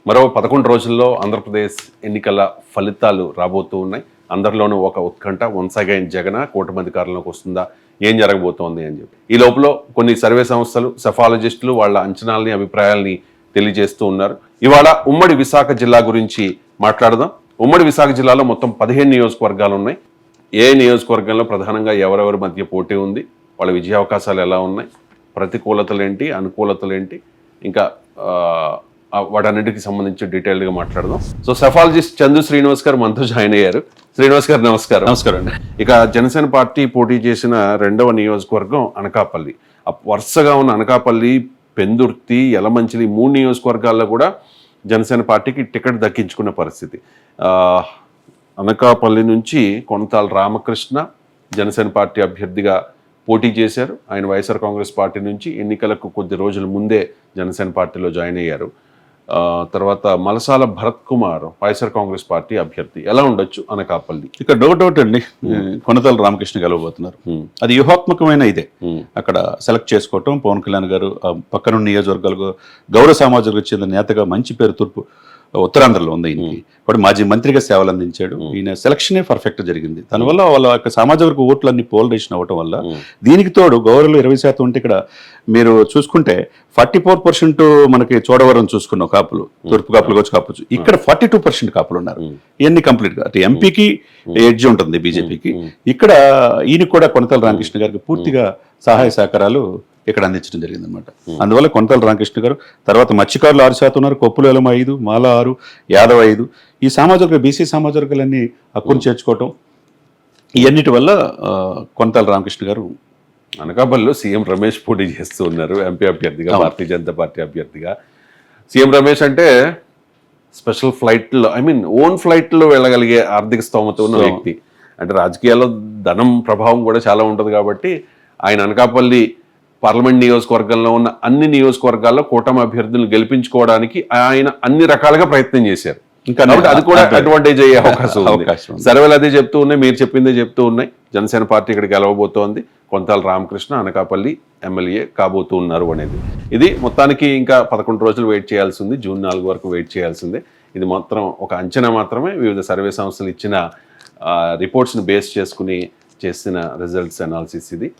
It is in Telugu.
మరో 11 రోజుల్లో ఆంధ్రప్రదేశ్ ఎన్నికల ఫలితాలు రాబోతూ ఉన్నాయి. అందరిలోనూ ఒక ఉత్కంఠ. వన్స్ అగైన్ జగన్ కూటమి అధికారంలోకి వస్తుందా, ఏం జరగబోతోంది అని చెప్పి. ఈ లోపల కొన్ని సర్వే సంస్థలు, సెఫాలజిస్టులు వాళ్ళ అంచనాలని, అభిప్రాయాల్ని తెలియజేస్తూ ఉన్నారు. ఇవాళ ఉమ్మడి విశాఖ జిల్లా గురించి మాట్లాడదాం. ఉమ్మడి విశాఖ జిల్లాలో మొత్తం 15 నియోజకవర్గాలు ఉన్నాయి. ఏ నియోజకవర్గంలో ప్రధానంగా ఎవరెవరి మధ్య పోటీ ఉంది, వాళ్ళ విజయావకాశాలు ఎలా ఉన్నాయి, ప్రతికూలతలేంటి, అనుకూలతలేంటి, ఇంకా వాటన్నిటికి సంబంధించి డీటెయిల్డ్గా మాట్లాడదాం. సో సెఫాలజిస్ట్ చందు శ్రీనివాస్ గారు మనతో జాయిన్ అయ్యారు. శ్రీనివాస్ గారు నమస్కారం. నమస్కారం అండి. ఇక జనసేన పార్టీ పోటీ చేసిన రెండవ నియోజకవర్గం అనకాపల్లి. వరుసగా ఉన్న అనకాపల్లి, పెందుర్తి, యలమంచిలి 3 నియోజకవర్గాల్లో కూడా జనసేన పార్టీకి టికెట్ దక్కించుకున్న పరిస్థితి. అనకాపల్లి నుంచి కొనతాల రామకృష్ణ జనసేన పార్టీ అభ్యర్థిగా పోటీ చేశారు. ఆయన వైఎస్ఆర్ కాంగ్రెస్ పార్టీ నుంచి ఎన్నికలకు కొద్ది రోజుల ముందే జనసేన పార్టీలో జాయిన్ అయ్యారు. తర్వాత మలసాల భరత్ కుమార్ వైఎస్ఆర్ కాంగ్రెస్ పార్టీ అభ్యర్థి. ఎలా ఉండొచ్చు అనకాపల్లి? ఇక్కడ డౌట్ అండి, కొనతాల రామకృష్ణ గెలవబోతున్నారు. అది వ్యూహాత్మకమైన ఇదే. అక్కడ సెలెక్ట్ చేసుకోవటం, పవన్ కళ్యాణ్ గారు పక్కనున్న నియోజకవర్గాలకు గౌరవ సామాజిక చెందిన నేతగా మంచి పేరు తూర్పు ఉత్తరాంధ్రలో ఉంది. ఈయనకి ఇప్పుడు మాజీ మంత్రిగా సేవలు అందించాడు. ఈయన సెలక్షనే పర్ఫెక్ట్ జరిగింది. దానివల్ల వాళ్ళ యొక్క సామాజిక వర్గ ఓట్లన్నీ పోలరైజేషన్ అవ్వటం వల్ల దీనికి తోడు గౌరవలు 20% ఉంటే ఇక్కడ మీరు చూసుకుంటే 44% మనకి చోడవరం చూసుకున్నాం కాపులు, తూర్పు కాపులు వచ్చి కాపు, ఇక్కడ 42% కాపులు ఉన్నారు. ఇవన్నీ కంప్లీట్ గా అటు ఎంపీకి ఎడ్జ్ ఉంటుంది బీజేపీకి. ఇక్కడ ఈయన కూడా కొనతాల రామకృష్ణ గారికి పూర్తిగా సహాయ సహకారాలు ఇక్కడ అందించడం జరిగింది అనమాట. అందువల్ల కొనతాల రామకృష్ణ గారు, తర్వాత మత్స్యకారులు 6% ఉన్నారు, కొప్పులు ఎలమ 5, మాల 6, యాదవ్ 5. ఈ సామాజిక బీసీ సామాజిక వర్గాలన్నీ హక్కును చేర్చుకోవటం, ఇవన్నిటి వల్ల కొనతాల రామకృష్ణ గారు. అనకాపల్లిలో సీఎం రమేష్ పోటీ చేస్తూ ఉన్నారు ఎంపీ అభ్యర్థిగా, భారతీయ జనతా పార్టీ అభ్యర్థిగా. సీఎం రమేష్ అంటే స్పెషల్ ఫ్లైట్లో, ఓన్ ఫ్లైట్లో వెళ్ళగలిగే ఆర్థిక స్తోమత ఉన్న వ్యక్తి. అంటే రాజకీయాల్లో ధనం ప్రభావం కూడా చాలా ఉంటుంది కాబట్టి ఆయన అనకాపల్లి పార్లమెంట్ నియోజకవర్గంలో ఉన్న అన్ని నియోజకవర్గాల్లో కూటమి అభ్యర్థులను గెలిపించుకోవడానికి ఆయన అన్ని రకాలుగా ప్రయత్నం చేశారు. ఇంకా అది కూడా అడ్వాంటేజ్ అయ్యే అవకాశం ఉంది. సర్వేలు అదే చెప్తూ ఉన్నాయి, మీరు చెప్పిందే చెప్తూ ఉన్నాయి. జనసేన పార్టీ ఇక్కడ గెలవబోతోంది. కొనతాల రామకృష్ణ అనకాపల్లి ఎమ్మెల్యే కాబోతూ ఉన్నారు అనేది. ఇది మొత్తానికి ఇంకా 11 రోజులు వెయిట్ చేయాల్సింది. జూన్ 4 వరకు వెయిట్ చేయాల్సిందే. ఇది మాత్రం ఒక అంచనా మాత్రమే. వివిధ సర్వే సంస్థలు ఇచ్చిన రిపోర్ట్స్ని బేస్ చేసుకుని చేసిన రిజల్ట్స్ అనాలిసిస్ ఇది.